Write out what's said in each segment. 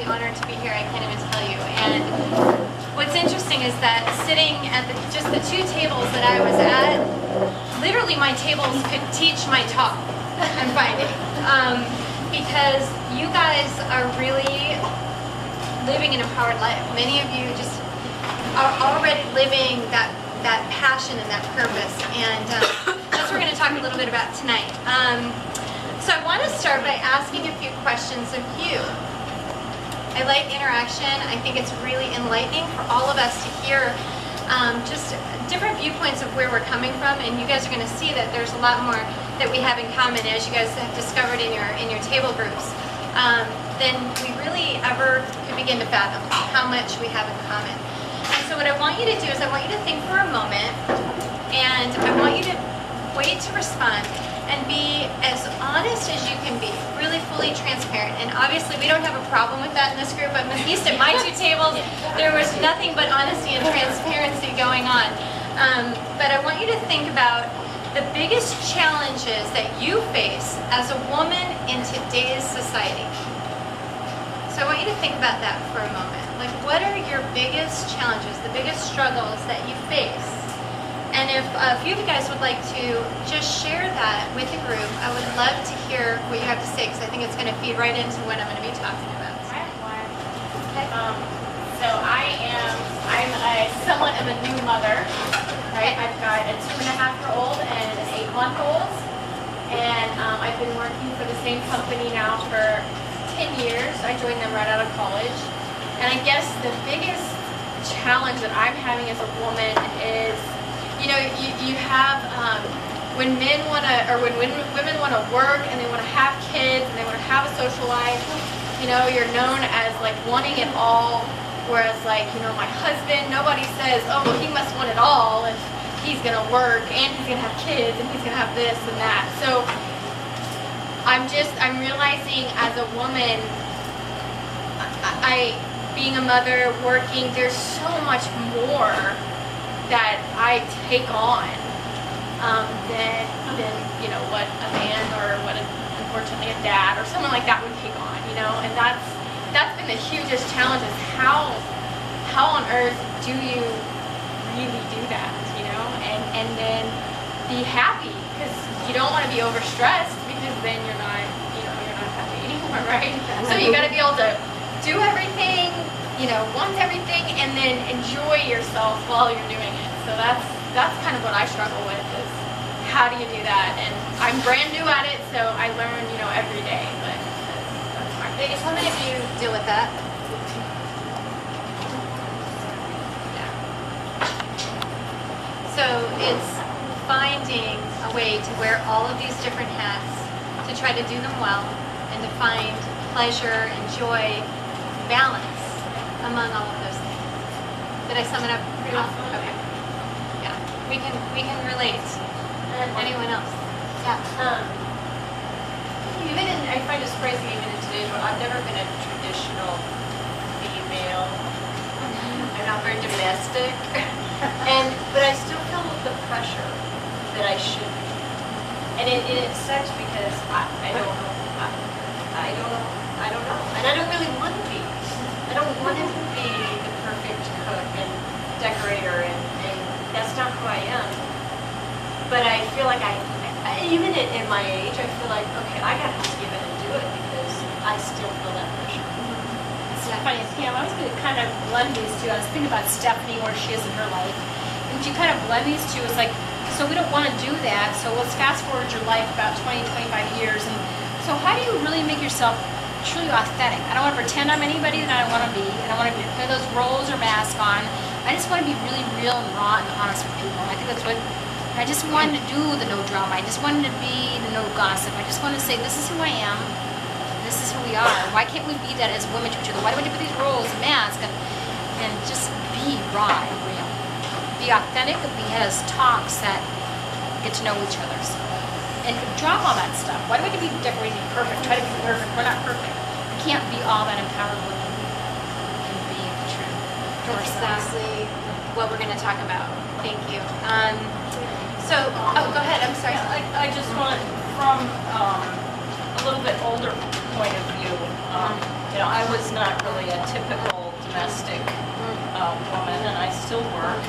absolutely honored to be here. I can't even tell you. And what's interesting is that sitting at just the two tables that I was at, literally my tables could teach my talk, I'm finding. Because you guys are really living an empowered life. Many of you just are already living that passion and that purpose. And that's what we're going to talk a little bit about tonight. So I want to start by asking a few questions of you. I like interaction. I think it's really enlightening for all of us to hear just different viewpoints of where we're coming from, and you guys are going to see that there's a lot more that we have in common, as you guys have discovered in your table groups, than we really ever could begin to fathom how much we have in common. And so what I want you to do is I want you to think for a moment, and I want you to wait to respond and be as honest as you can be, really fully transparent. And obviously we don't have a problem with that in this group. At least at my two tables, there was nothing but honesty and transparency going on. But I want you to think about the biggest challenges that you face as a woman in today's society. So I want you to think about that for a moment. Like, what are your biggest challenges, the biggest struggles that you face? And if a few of you guys would like to just share that with the group, I would love to hear what you have to say, because I think it's going to feed right into what I'm going to be talking about. I have one. Okay. So I'm somewhat of a new mother, right? I've got a 2.5-year-old and an 8-month-old, and I've been working for the same company now for 10 years. I joined them right out of college, and I guess the biggest challenge that I'm having as a woman is, you know, you have when men want to, or when women want to work and they want to have kids and they want to have a social life, you know, you're known as like wanting it all. Whereas, like, you know, my husband, nobody says, oh, well, he must want it all if he's going to work and he's going to have kids and he's going to have this and that. So I'm realizing as a woman, being a mother, working, there's so much more that I take on than you know, what a man or what unfortunately a dad or someone like that would take on, you know. And that's been the hugest challenge, is how on earth do you really do that, you know, and then be happy, because you don't want to be overstressed, because then you're not happy anymore, right? So you got to be able to do everything, you know, want everything, and then enjoy yourself while you're doing it. So that's kind of what I struggle with, is how do you do that? And I'm brand new at it, so I learn, you know, every day. But that's my biggest. How many of you deal with that? Yeah. So it's finding a way to wear all of these different hats, to try to do them well, and to find pleasure and joy, balance among all of those things. Did I sum it up pretty well? Okay. Yeah. We can relate. Anyone else? Yeah. I find this crazy even in today's world. I've never been a traditional female. I'm not very domestic. But I still feel the pressure that I should be. And it sucks because I don't know. I don't know. And I don't really want to be. I don't want to be the perfect cook and decorator, and that's not who I am. But I feel like even at my age, I feel like, okay, I got to just give it and do it, because I still feel that pressure. It's funny, I was going to kind of blend these two. I was thinking about Stephanie, where she is in her life. And you kind of blend these two. It's like, so we don't want to do that. So let's fast forward your life about 20, 25 years. And so how do you really make yourself truly authentic? I don't want to pretend I'm anybody that I don't want to be. I don't want to put those roles or masks on. I just want to be really real and raw and honest with people. I think that's what I just wanted to do, the no drama. I just wanted to be the no gossip. I just wanted to say, this is who I am. This is who we are. Why can't we be that as women to each other? Why do we have to put these roles and masks and just be raw and real? Be authentic, and be has talks that get to know each other. So, and drop all that stuff. Why do we have to be decorated perfect? Try to be perfect. We're not perfect. We can't be all that empowered women and be true to That's ourselves. exactly what we're going to talk about. Thank you. So, go ahead. I'm sorry. I just want, from a little bit older point of view, I was not really a typical domestic woman, and I still work.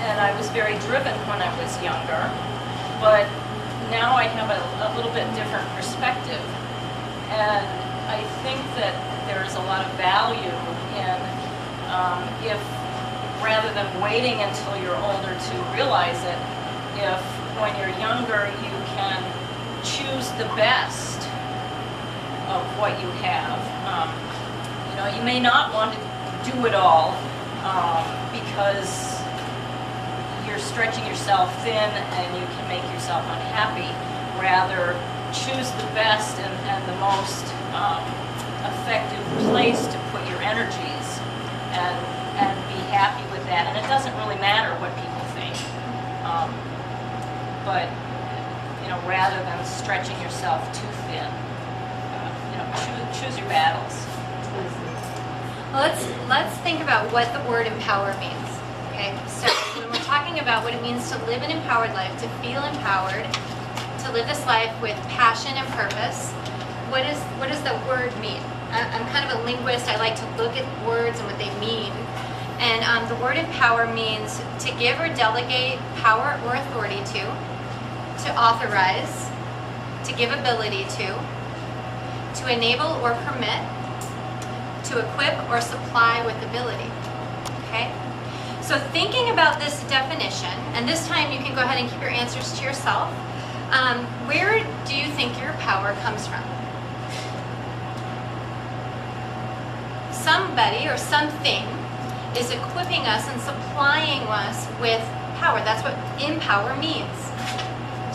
And I was very driven when I was younger, but now I have a little bit different perspective. And I think that there's a lot of value in if, rather than waiting until you're older to realize it, if when you're younger you can choose the best of what you have. You may not want to do it all because you're stretching yourself thin and you can make yourself unhappy. Rather, choose the best and the most effective place to put your energies and be happy with that. And it doesn't really matter what people think. But rather than stretching yourself too thin, choose your battles. Well, let's think about what the word empower means. Okay, so when we're talking about what it means to live an empowered life, to feel empowered, to live this life with passion and purpose, what does the word mean? I'm kind of a linguist. I like to look at words and what they mean. And the word empower means to give or delegate power or authority to authorize, to give ability to enable or permit, to equip or supply with ability. Okay? So thinking about this definition, and this time you can go ahead and keep your answers to yourself, where do you think your power comes from? Somebody or something is equipping us and supplying us with power. That's what empower means.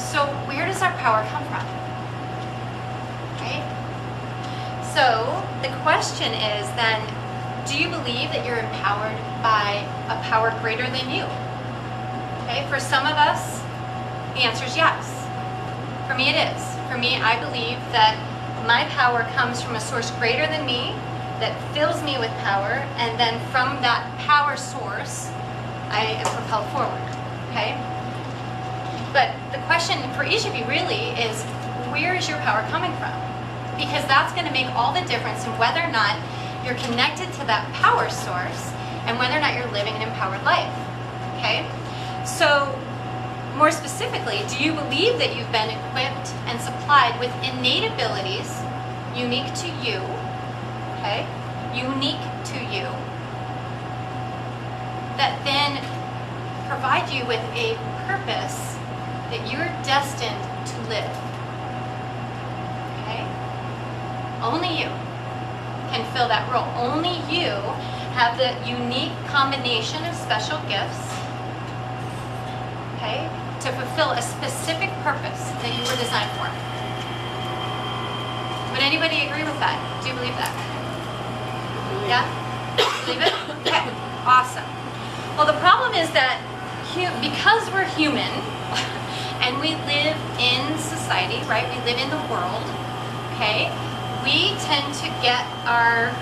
So where does our power come from? Right? So the question is then, do you believe that you're empowered by a power greater than you? Okay, for some of us, the answer is yes. For me, it is. For me, I believe that my power comes from a source greater than me that fills me with power, and then from that power source, I am propelled forward. Okay? But the question for each of you really is, where is your power coming from? Because that's going to make all the difference in whether or not you're connected to that power source and whether or not you're living an empowered life. Okay? So, more specifically, do you believe that you've been equipped and supplied with innate abilities unique to you? Okay? Unique to you, that then provide you with a purpose that you're destined to live. Okay? Only you can fill that role. Only you have the unique combination of special gifts, okay, to fulfill a specific purpose that you were designed for. Would anybody agree with that? Do you believe that? Yeah? Believe it? Okay, awesome. Well, the problem is that because we're human and we live in society, right? We live in the world, okay? We tend to get our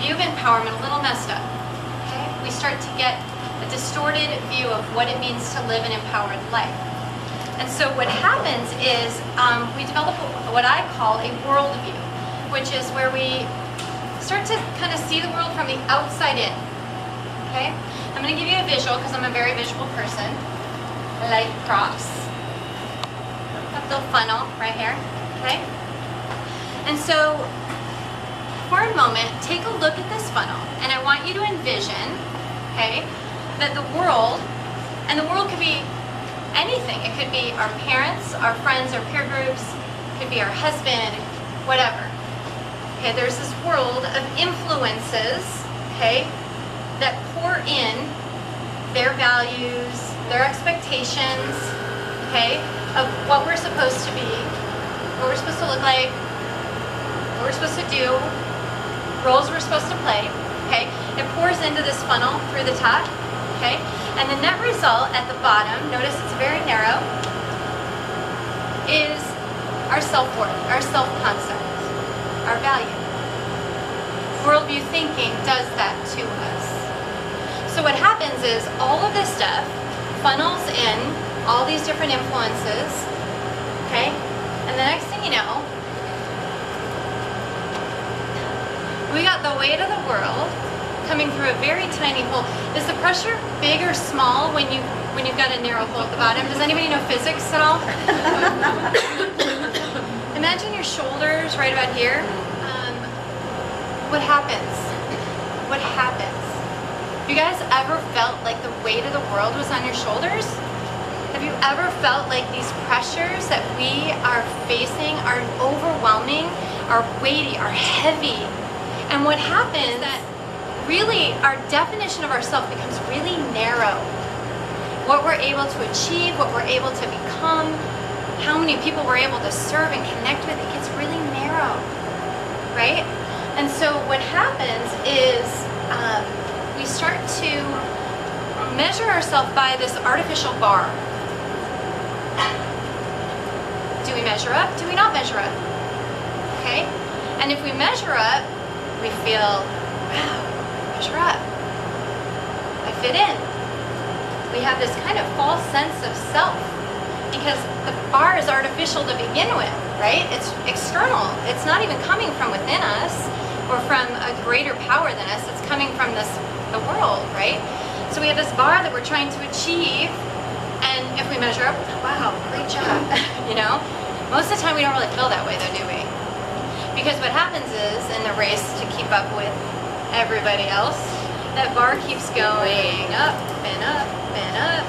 view of empowerment a little messed up, okay? We start to get a distorted view of what it means to live an empowered life. And so what happens is we develop what I call a worldview, which is where we start to kind of see the world from the outside in, okay? I'm going to give you a visual because I'm a very visual person. I like props. That little funnel right here, okay? And so, for a moment, take a look at this funnel, and I want you to envision, okay, that the world, and the world could be anything. It could be our parents, our friends, our peer groups, it could be our husband, whatever. Okay, there's this world of influences, okay, that pour in their values, their expectations, okay, of what we're supposed to be, what we're supposed to look like, what we're supposed to do, roles we're supposed to play, okay. It pours into this funnel through the top, okay, and the net result at the bottom, notice it's very narrow, is our self-worth, our self-concept, our value. Worldview thinking does that to us. So what happens is all of this stuff funnels in all these different influences, okay? And the next thing you know, the weight of the world coming through a very tiny hole. Is the pressure big or small when you've got a narrow hole at the bottom? Does anybody know physics at all? Imagine your shoulders right about here. What happens? What happens? You guys ever felt like the weight of the world was on your shoulders? Have you ever felt like these pressures that we are facing are overwhelming, are weighty, are heavy? And what happens is that really our definition of ourselves becomes really narrow. What we're able to achieve, what we're able to become, how many people we're able to serve and connect with, it gets really narrow, right? And so what happens is we start to measure ourselves by this artificial bar. Do we measure up? Do we not measure up? Okay? And if we measure up, we feel, wow, measure up. I fit in. We have this kind of false sense of self because the bar is artificial to begin with, right? It's external. It's not even coming from within us or from a greater power than us. It's coming from the world, right? So we have this bar that we're trying to achieve, and if we measure up, wow, great job, you know? Most of the time we don't really feel that way though, do we? Because what happens is, in the race to keep up with everybody else, that bar keeps going up and up and up.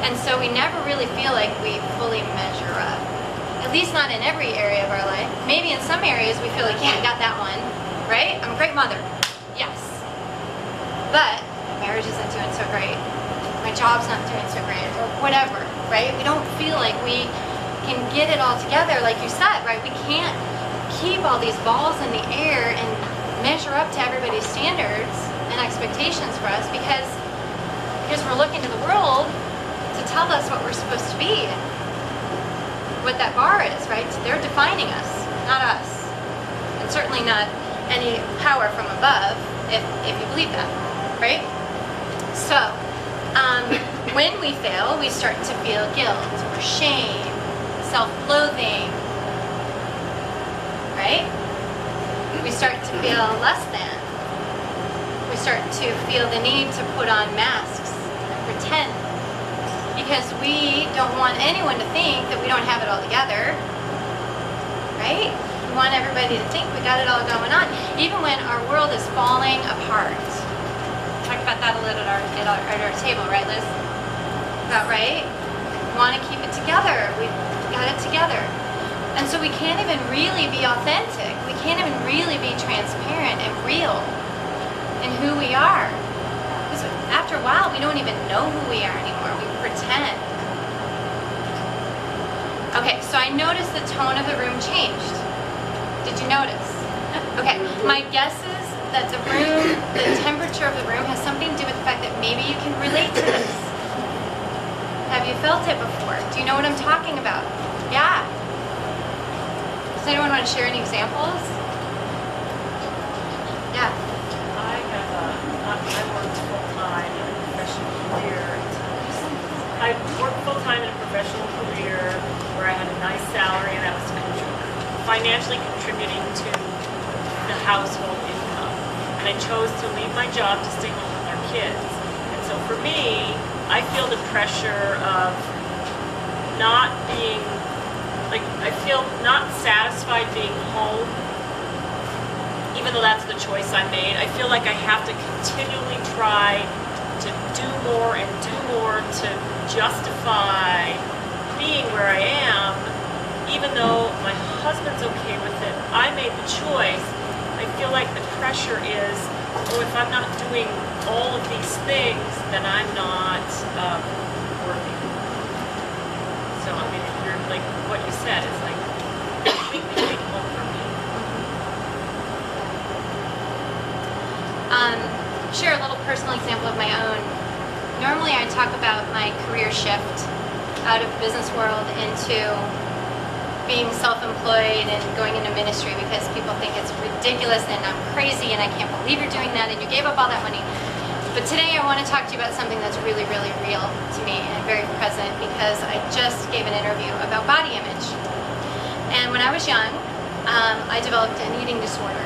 And so we never really feel like we fully measure up. At least not in every area of our life. Maybe in some areas we feel like, yeah, I got that one, right? I'm a great mother, yes. But my marriage isn't doing so great. My job's not doing so great, or whatever, right? We don't feel like we can get it all together, like you said, right? We can't keep all these balls in the air and measure up to everybody's standards and expectations for us because we're looking to the world to tell us what we're supposed to be, what that bar is, right? They're defining us, not us, and certainly not any power from above, if you believe that, right? So, when we fail, we start to feel guilt or shame, self-loathing, right? We start to feel less than. We start to feel the need to put on masks and pretend because we don't want anyone to think that we don't have it all together, right? We want everybody to think we got it all going on, even when our world is falling apart. Talk about that a little at our table, right, Liz? About right? We want to keep it together. We've got it together. And so we can't even really be authentic. We can't even really be transparent and real in who we are. Because after a while, we don't even know who we are anymore. We pretend. Okay, so I noticed the tone of the room changed. Did you notice? Okay, my guess is that the temperature of the room has something to do with the fact that maybe you can relate to this. Have you felt it before? Do you know what I'm talking about? Yeah. Does anyone want to share any examples? Yeah. I worked full-time in a professional career. I worked full-time in a professional career where I had a nice salary and I was financially contributing to the household income. And I chose to leave my job to stay home with our kids. And so for me, I feel the pressure of not being, like, I feel not satisfied being home, even though that's the choice I made. I feel like I have to continually try to do more and do more to justify being where I am, even though my husband's okay with it. I made the choice. I feel like the pressure is, oh, if I'm not doing all of these things, then I'm not working. So, I mean, if you're, like what you said, it's like completely like home for me. Share a little personal example of my own. Normally I talk about my career shift out of the business world into being self-employed and going into ministry because people think it's ridiculous and I'm crazy and I can't believe you're doing that and you gave up all that money. But today I want to talk to you about something that's really, really real to me and very present because I just gave an interview about body image. And when I was young, I developed an eating disorder.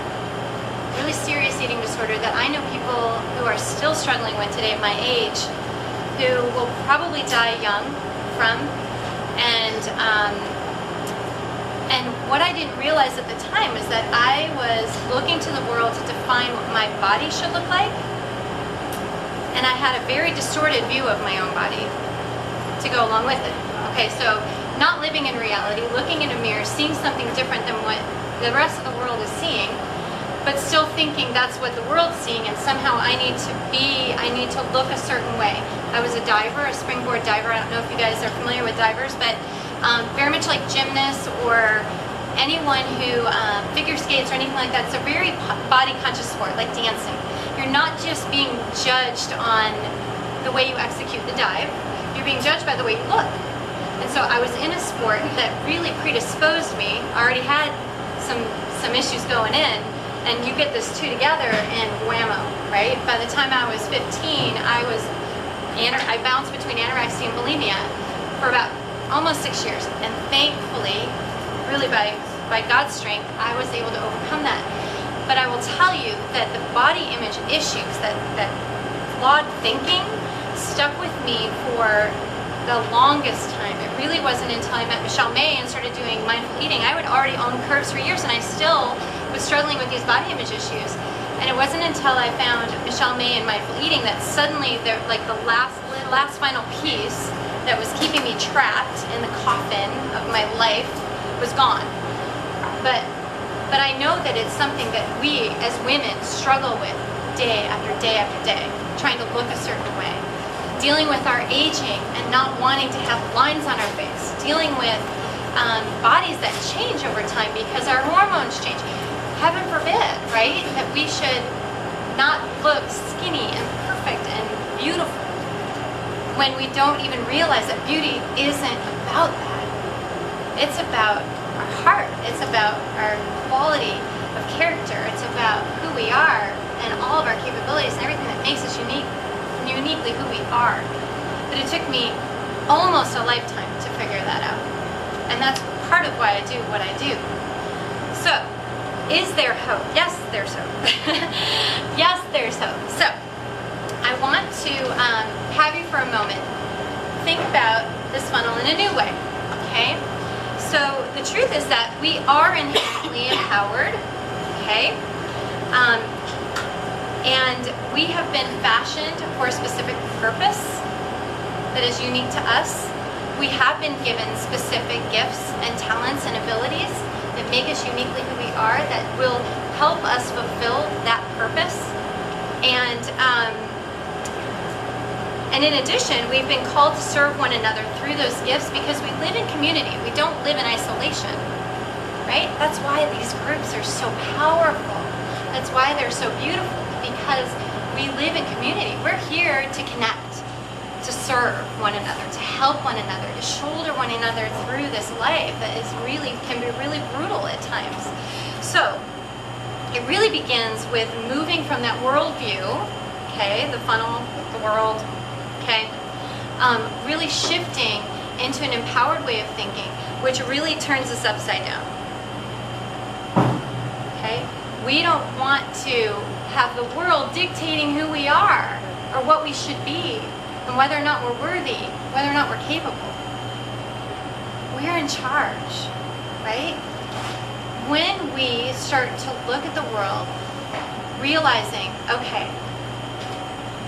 really serious eating disorder that I know people who are still struggling with today at my age, who will probably die young from. And what I didn't realize at the time was that I was looking to the world to define what my body should look like. And I had a very distorted view of my own body to go along with it. Okay, so not living in reality, looking in a mirror, seeing something different than what the rest of the world is seeing, but still thinking that's what the world's seeing, and somehow I need to look a certain way. I was a diver, a springboard diver. I don't know if you guys are familiar with divers, but very much like gymnasts or anyone who figure skates or anything like that. It's a very body conscious sport, like dancing. You're not just being judged on the way you execute the dive, you're being judged by the way you look. And so I was in a sport that really predisposed me. I already had some issues going in, and you get this two together and whammo, right? By the time I was 15, I bounced between anorexia and bulimia for about almost 6 years. And thankfully, really by God's strength, I was able to overcome that. But I will tell you that the body image issues, that flawed thinking, stuck with me for the longest time. It really wasn't until I met Michelle May and started doing mindful eating. I would already own curves for years, and I still was struggling with these body image issues. And it wasn't until I found Michelle May and mindful eating that suddenly, the last final piece that was keeping me trapped in the coffin of my life was gone. But I know that it's something that we as women struggle with day after day after day, trying to look a certain way, dealing with our aging and not wanting to have lines on our face, dealing with bodies that change over time because our hormones change. Heaven forbid, right, that we should not look skinny and perfect and beautiful when we don't even realize that beauty isn't about that. It's about our heart. It's about our quality of character. It's about who we are and all of our capabilities and everything that makes us uniquely who we are. But it took me almost a lifetime to figure that out. And that's part of why I do what I do. So, is there hope? Yes, there's hope. Yes, there's hope. So, I want to have you for a moment think about this funnel in a new way, okay? So, the truth is that we are inherently empowered, okay? And we have been fashioned for a specific purpose that is unique to us. We have been given specific gifts and talents and abilities that make us uniquely who we are, that will help us fulfill that purpose. And in addition, we've been called to serve one another through those gifts because we live in community. We don't live in isolation, right? That's why these groups are so powerful. That's why they're so beautiful, because we live in community. We're here to connect, to serve one another, to help one another, to shoulder one another through this life that can be really brutal at times. So it really begins with moving from that worldview, okay, the funnel, the world, okay, really shifting into an empowered way of thinking, which really turns us upside down. Okay, we don't want to have the world dictating who we are or what we should be and whether or not we're worthy, whether or not we're capable. We're in charge, right? When we start to look at the world, realizing, okay,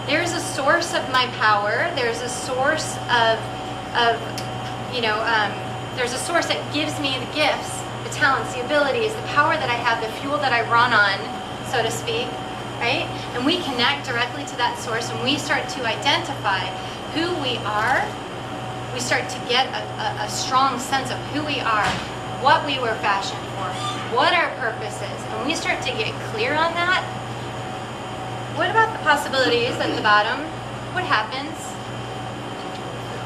there's a source of my power, there's a source there's a source that gives me the gifts, the talents, the abilities, the power that I have, the fuel that I run on, so to speak, right? And we connect directly to that source and we start to identify who we are. We start to get a strong sense of who we are, what we were fashioned for, what our purpose is, and we start to get clear on that. What about the possibilities at the bottom? What happens?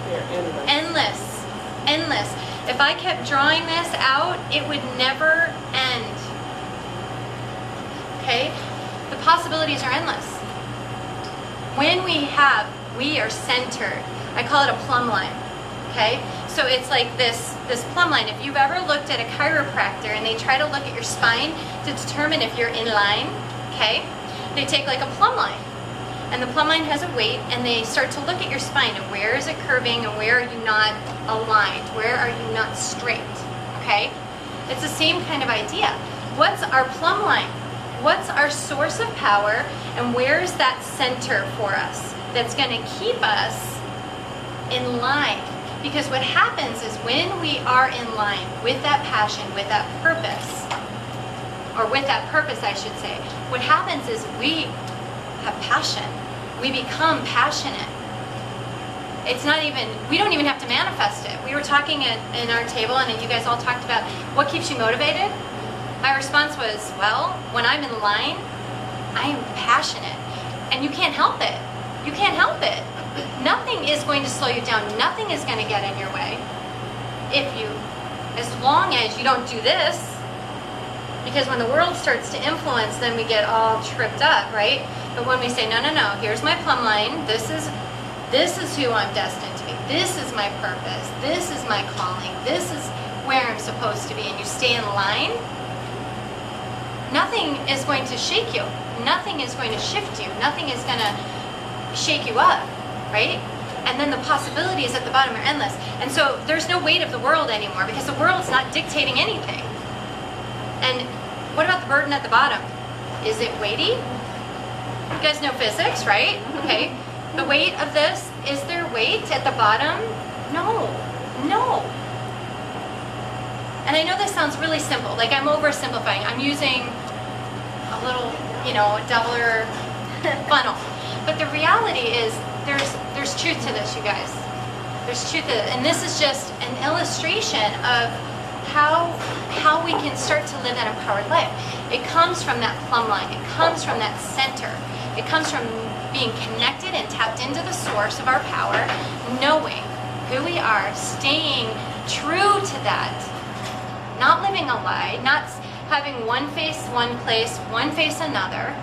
They're Endless. Endless. If I kept drawing this out, it would never end. Okay? The possibilities are endless. When we are centered. I call it a plumb line. Okay? So it's like this plumb line. If you've ever looked at a chiropractor and they try to look at your spine to determine if you're in line, okay? They take like a plumb line, and the plumb line has a weight, and they start to look at your spine, and where is it curving, and where are you not aligned? Where are you not straight, okay? It's the same kind of idea. What's our plumb line? What's our source of power, and where's that center for us that's gonna keep us in line? Because what happens is when we are in line with that passion, with that purpose, or with that purpose, I should say, what happens is we have passion. We become passionate. It's not even, we don't even have to manifest it. We were talking in our table, and you guys all talked about what keeps you motivated. My response was, well, when I'm in line, I am passionate. And you can't help it. You can't help it. Nothing is going to slow you down. Nothing is going to get in your way. As long as you don't do this, because when the world starts to influence, then we get all tripped up, right? But when we say, no, here's my plumb line. This is who I'm destined to be. This is my purpose. This is my calling. This is where I'm supposed to be. And you stay in line, nothing is going to shake you. Nothing is going to shift you. Nothing is going to shake you up, right? And then the possibilities at the bottom are endless. And so there's no weight of the world anymore, because the world's not dictating anything. And what about the burden at the bottom? Is it weighty? You guys know physics, right? Okay. The weight of this, is there weight at the bottom? No. And I know this sounds really simple, like I'm oversimplifying. I'm using a little, doubler funnel. But the reality is there's truth to this, you guys. There's truth to it. And this is just an illustration of how we can start to live that empowered life. It comes from that plumb line. It comes from that center. It comes from being connected and tapped into the source of our power, knowing who we are, staying true to that, not living a lie, not having one face one place, one face another,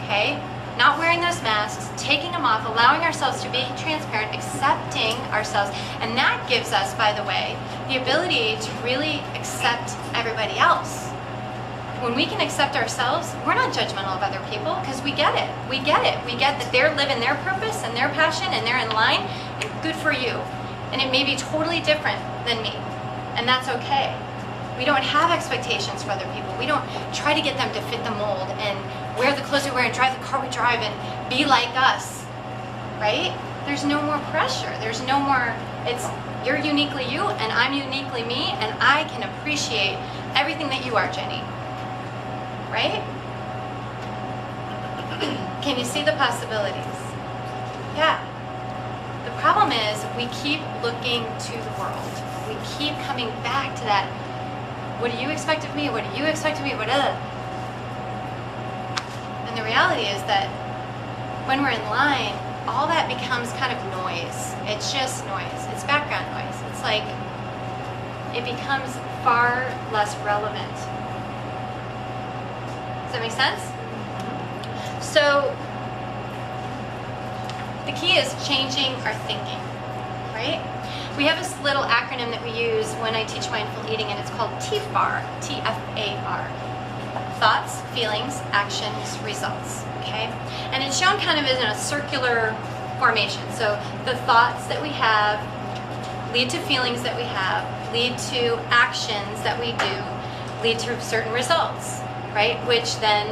okay? Not wearing those masks, taking them off, allowing ourselves to be transparent, accepting ourselves. And that gives us, by the way, the ability to really accept everybody else. When we can accept ourselves, we're not judgmental of other people, because we get it. We get that they're living their purpose and their passion and they're in line, and good for you. And it may be totally different than me, and that's okay. We don't have expectations for other people. We don't try to get them to fit the mold and wear the clothes we wear and drive the car we drive and be like us, right? There's no more pressure. There's no more, it's you're uniquely you and I'm uniquely me, and I can appreciate everything that you are, Jenny, right? Can you see the possibilities? Yeah. The problem is we keep looking to the world. We keep coming back to that, what do you expect of me? What do you expect of me? And the reality is that when we're in line, all that becomes kind of noise. It's just noise. It's background noise. It's like, it becomes far less relevant. Does that make sense? So, the key is changing our thinking, right? We have this little acronym that we use when I teach mindful eating, and it's called TFAR, T-F-A-R. Thoughts, feelings, actions, results, okay? And it's shown kind of in a circular formation. So the thoughts that we have lead to feelings that we have, lead to actions that we do, lead to certain results, right? Which then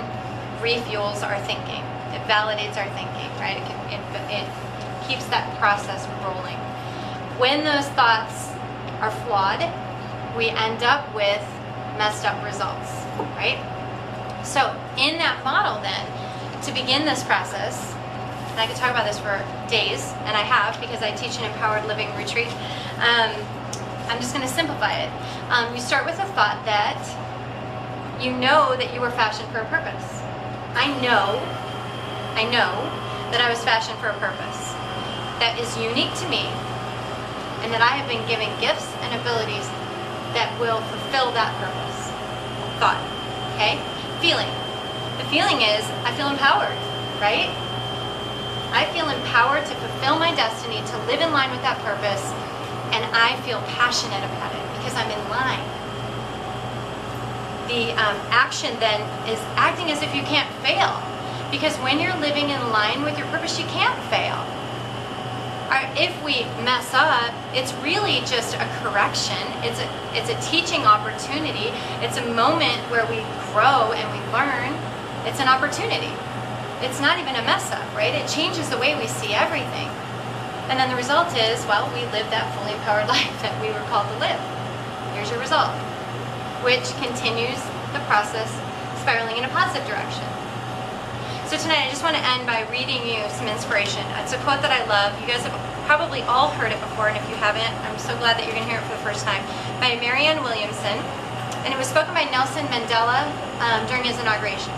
refuels our thinking. It validates our thinking, right? It keeps that process rolling. When those thoughts are flawed, we end up with messed up results, right? So in that model then, to begin this process, and I could talk about this for days, and I have, because I teach an empowered living retreat, I'm just going to simplify it. You start with a thought that you know that you were fashioned for a purpose. I know that I was fashioned for a purpose that is unique to me, and that I have been given gifts and abilities that will fulfill that purpose. Thought, okay? Feeling. The feeling is, I feel empowered, right? I feel empowered to fulfill my destiny, to live in line with that purpose, and I feel passionate about it because I'm in line. the action then is acting as if you can't fail. Because when you're living in line with your purpose, you can't fail. If we mess up, it's really just a correction. It's a teaching opportunity. It's a moment where we grow and we learn. It's an opportunity. It's not even a mess up, right? It changes the way we see everything. And then the result is, well, we live that fully empowered life that we were called to live. Here's your result, which continues the process spiraling in a positive direction. So tonight I just want to end by reading you some inspiration. It's a quote that I love. You guys have probably all heard it before, and if you haven't, I'm so glad that you're going to hear it for the first time. By Marianne Williamson, and it was spoken by Nelson Mandela during his inauguration.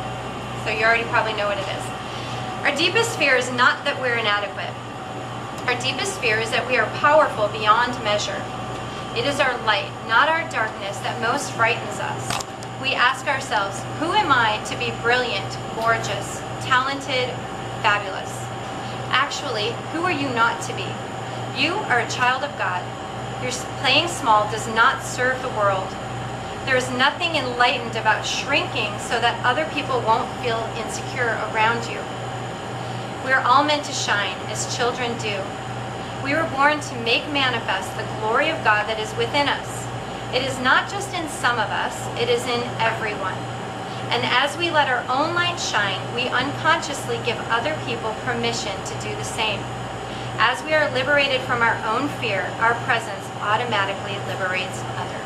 So you already probably know what it is. Our deepest fear is not that we're inadequate. Our deepest fear is that we are powerful beyond measure. It is our light, not our darkness, that most frightens us. We ask ourselves, who am I to be brilliant, gorgeous, talented, fabulous? Actually, who are you not to be? You are a child of God. Your playing small does not serve the world. There is nothing enlightened about shrinking so that other people won't feel insecure around you. We are all meant to shine as children do. We were born to make manifest the glory of God that is within us. It is not just in some of us, it is in everyone. And as we let our own light shine, we unconsciously give other people permission to do the same. As we are liberated from our own fear, our presence automatically liberates others.